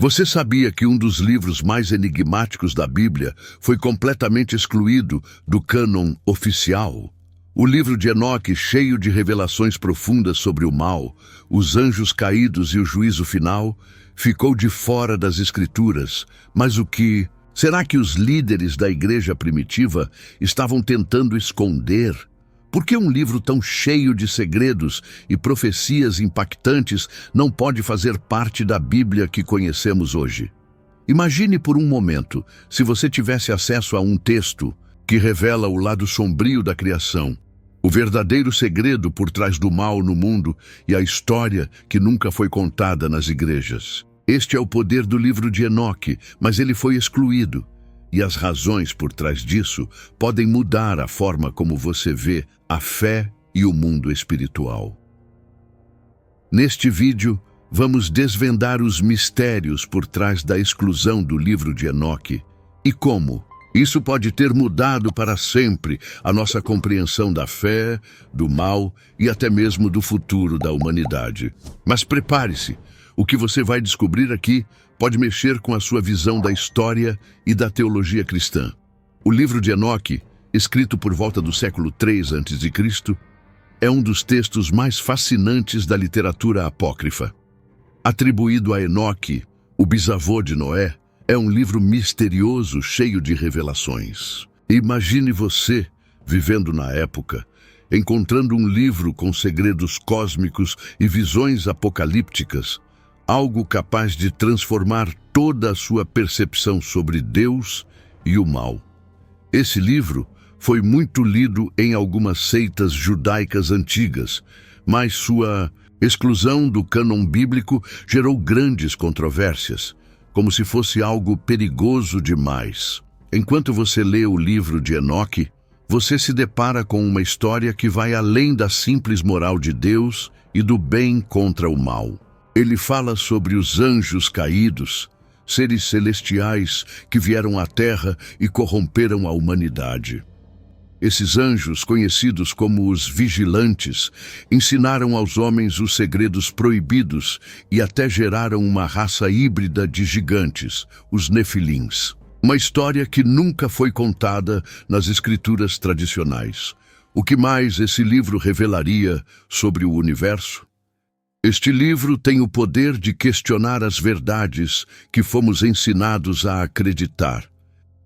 Você sabia que um dos livros mais enigmáticos da Bíblia foi completamente excluído do cânon oficial? O livro de Enoque, cheio de revelações profundas sobre o mal, os anjos caídos e o juízo final, ficou de fora das Escrituras. Mas será que os líderes da igreja primitiva estavam tentando esconder? Por que um livro tão cheio de segredos e profecias impactantes não pode fazer parte da Bíblia que conhecemos hoje? Imagine por um momento se você tivesse acesso a um texto que revela o lado sombrio da criação, o verdadeiro segredo por trás do mal no mundo e a história que nunca foi contada nas igrejas. Este é o poder do livro de Enoque, mas ele foi excluído. E as razões por trás disso podem mudar a forma como você vê a fé e o mundo espiritual. Neste vídeo, vamos desvendar os mistérios por trás da exclusão do livro de Enoque e como isso pode ter mudado para sempre a nossa compreensão da fé, do mal e até mesmo do futuro da humanidade. Mas prepare-se, o que você vai descobrir aqui pode mexer com a sua visão da história e da teologia cristã. O livro de Enoque, escrito por volta do século 3 a.C., é um dos textos mais fascinantes da literatura apócrifa. Atribuído a Enoque, o bisavô de Noé, é um livro misterioso cheio de revelações. Imagine você, vivendo na época, encontrando um livro com segredos cósmicos e visões apocalípticas, algo capaz de transformar toda a sua percepção sobre Deus e o mal. Esse livro foi muito lido em algumas seitas judaicas antigas, mas sua exclusão do cânon bíblico gerou grandes controvérsias, como se fosse algo perigoso demais. Enquanto você lê o livro de Enoque, você se depara com uma história que vai além da simples moral de Deus e do bem contra o mal. Ele fala sobre os anjos caídos, seres celestiais que vieram à Terra e corromperam a humanidade. Esses anjos, conhecidos como os vigilantes, ensinaram aos homens os segredos proibidos e até geraram uma raça híbrida de gigantes, os Nefilins. Uma história que nunca foi contada nas escrituras tradicionais. O que mais esse livro revelaria sobre o universo? Este livro tem o poder de questionar as verdades que fomos ensinados a acreditar.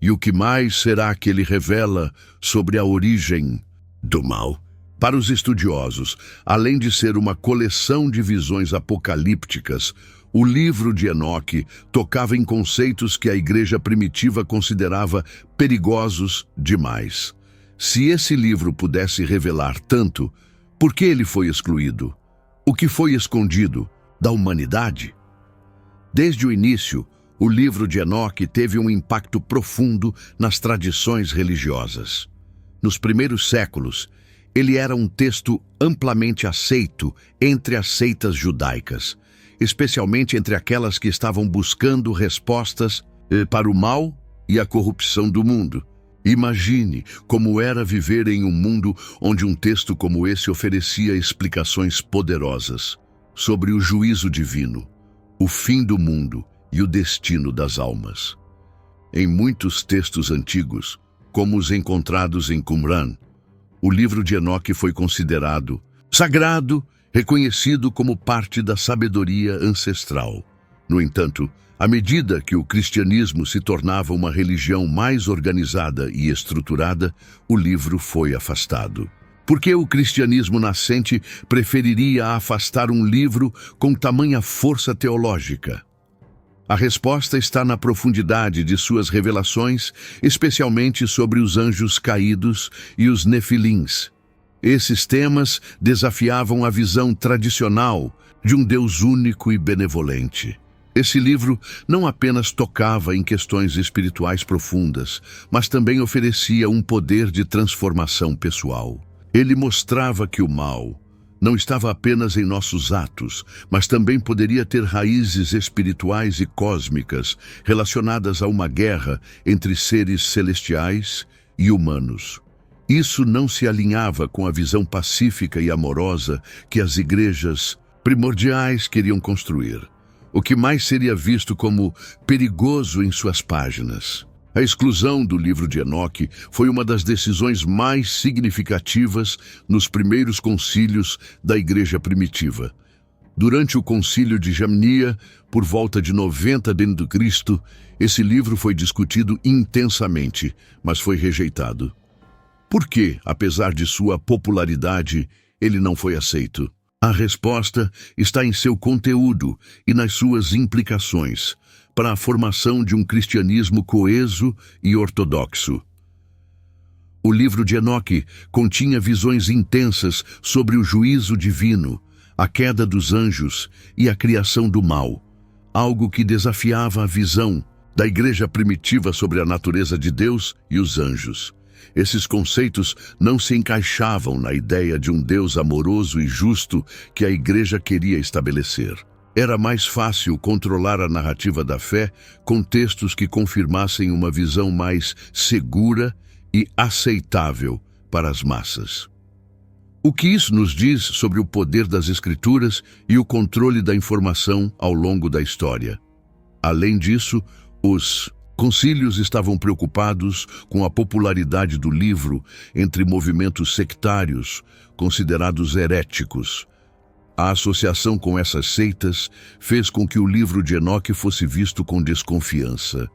E o que mais será que ele revela sobre a origem do mal? Para os estudiosos, além de ser uma coleção de visões apocalípticas, o livro de Enoque tocava em conceitos que a igreja primitiva considerava perigosos demais. Se esse livro pudesse revelar tanto, por que ele foi excluído? O que foi escondido da humanidade? Desde o início, o livro de Enoque teve um impacto profundo nas tradições religiosas. Nos primeiros séculos, ele era um texto amplamente aceito entre as seitas judaicas, especialmente entre aquelas que estavam buscando respostas para o mal e a corrupção do mundo. Imagine como era viver em um mundo onde um texto como esse oferecia explicações poderosas sobre o juízo divino, o fim do mundo e o destino das almas. Em muitos textos antigos, como os encontrados em Qumran, o livro de Enoque foi considerado sagrado, reconhecido como parte da sabedoria ancestral. No entanto, à medida que o cristianismo se tornava uma religião mais organizada e estruturada, o livro foi afastado. Por que o cristianismo nascente preferiria afastar um livro com tamanha força teológica? A resposta está na profundidade de suas revelações, especialmente sobre os anjos caídos e os nefilins. Esses temas desafiavam a visão tradicional de um Deus único e benevolente. Esse livro não apenas tocava em questões espirituais profundas, mas também oferecia um poder de transformação pessoal. Ele mostrava que o mal não estava apenas em nossos atos, mas também poderia ter raízes espirituais e cósmicas relacionadas a uma guerra entre seres celestiais e humanos. Isso não se alinhava com a visão pacífica e amorosa que as igrejas primordiais queriam construir. o que mais seria visto como perigoso em suas páginas. A exclusão do livro de Enoque foi uma das decisões mais significativas nos primeiros concílios da Igreja primitiva. Durante o concílio de Jamnia, por volta de 90 d.C., esse livro foi discutido intensamente, mas foi rejeitado. Por que, apesar de sua popularidade, ele não foi aceito? A resposta está em seu conteúdo e nas suas implicações para a formação de um cristianismo coeso e ortodoxo. O livro de Enoque continha visões intensas sobre o juízo divino, a queda dos anjos e a criação do mal, algo que desafiava a visão da igreja primitiva sobre a natureza de Deus e os anjos. Esses conceitos não se encaixavam na ideia de um Deus amoroso e justo que a igreja queria estabelecer. Era mais fácil controlar a narrativa da fé com textos que confirmassem uma visão mais segura e aceitável para as massas. O que isso nos diz sobre o poder das Escrituras e o controle da informação ao longo da história? Além disso, os concílios estavam preocupados com a popularidade do livro entre movimentos sectários, considerados heréticos. A associação com essas seitas fez com que o livro de Enoque fosse visto com desconfiança.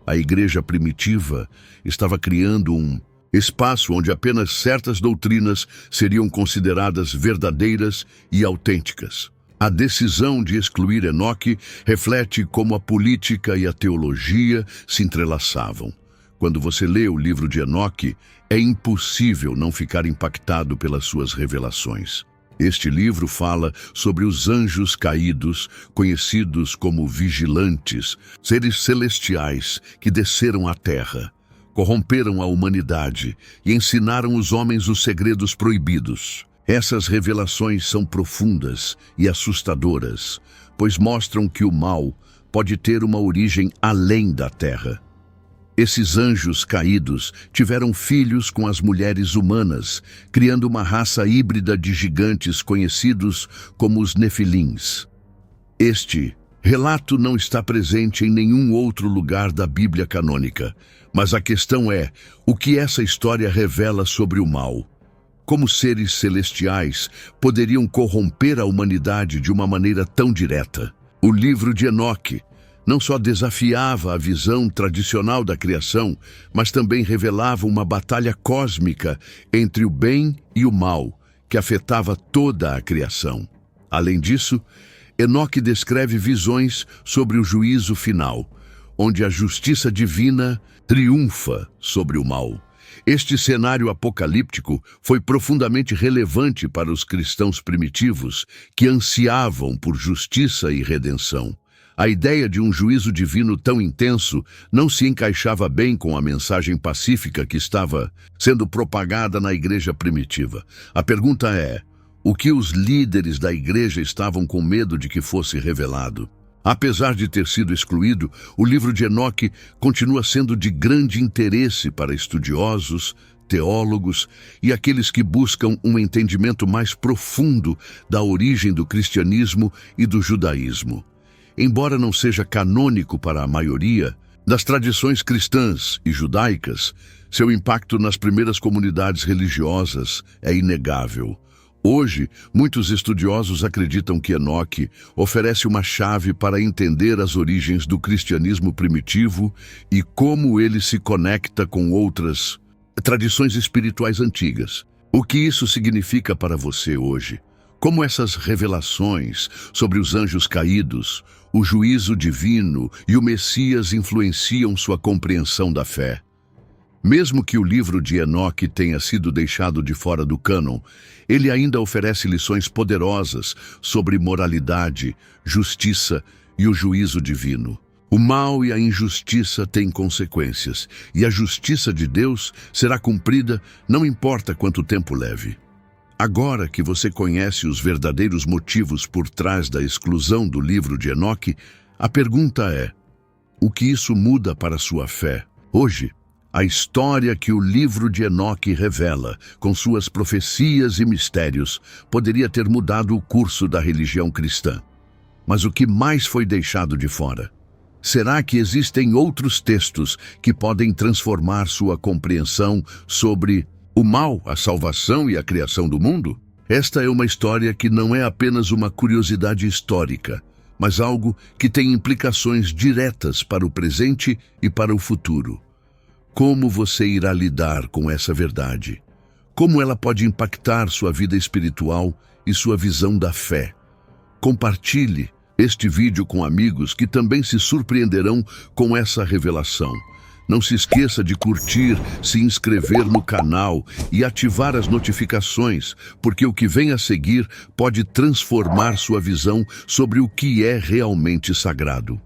A igreja primitiva estava criando um espaço onde apenas certas doutrinas seriam consideradas verdadeiras e autênticas. A decisão de excluir Enoque reflete como a política e a teologia se entrelaçavam. Quando você lê o livro de Enoque, é impossível não ficar impactado pelas suas revelações. Este livro fala sobre os anjos caídos, conhecidos como vigilantes, seres celestiais que desceram à terra, corromperam a humanidade e ensinaram os homens os segredos proibidos. Essas revelações são profundas e assustadoras, pois mostram que o mal pode ter uma origem além da terra. Esses anjos caídos tiveram filhos com as mulheres humanas, criando uma raça híbrida de gigantes conhecidos como os Nefilins. Este relato não está presente em nenhum outro lugar da Bíblia canônica, mas a questão é o que essa história revela sobre o mal. Como seres celestiais poderiam corromper a humanidade de uma maneira tão direta? O livro de Enoque não só desafiava a visão tradicional da criação, mas também revelava uma batalha cósmica entre o bem e o mal, que afetava toda a criação. Além disso, Enoque descreve visões sobre o juízo final, onde a justiça divina triunfa sobre o mal. Este cenário apocalíptico foi profundamente relevante para os cristãos primitivos que ansiavam por justiça e redenção. A ideia de um juízo divino tão intenso não se encaixava bem com a mensagem pacífica que estava sendo propagada na igreja primitiva. A pergunta é: o que os líderes da igreja estavam com medo de que fosse revelado? Apesar de ter sido excluído, o livro de Enoque continua sendo de grande interesse para estudiosos, teólogos e aqueles que buscam um entendimento mais profundo da origem do cristianismo e do judaísmo. Embora não seja canônico para a maioria das tradições cristãs e judaicas, seu impacto nas primeiras comunidades religiosas é inegável. Hoje, muitos estudiosos acreditam que Enoque oferece uma chave para entender as origens do cristianismo primitivo e como ele se conecta com outras tradições espirituais antigas. O que isso significa para você hoje? Como essas revelações sobre os anjos caídos, o juízo divino e o Messias influenciam sua compreensão da fé? Mesmo que o livro de Enoque tenha sido deixado de fora do cânon, ele ainda oferece lições poderosas sobre moralidade, justiça e o juízo divino. O mal e a injustiça têm consequências, e a justiça de Deus será cumprida não importa quanto tempo leve. Agora que você conhece os verdadeiros motivos por trás da exclusão do livro de Enoque, a pergunta é: o que isso muda para a sua fé? Hoje, a história que o livro de Enoque revela, com suas profecias e mistérios, poderia ter mudado o curso da religião cristã. mas o que mais foi deixado de fora? Será que existem outros textos que podem transformar sua compreensão sobre o mal, a salvação e a criação do mundo? Esta é uma história que não é apenas uma curiosidade histórica, mas algo que tem implicações diretas para o presente e para o futuro. Como você irá lidar com essa verdade? Como ela pode impactar sua vida espiritual e sua visão da fé? Compartilhe este vídeo com amigos que também se surpreenderão com essa revelação. Não se esqueça de curtir, se inscrever no canal e ativar as notificações, porque o que vem a seguir pode transformar sua visão sobre o que é realmente sagrado.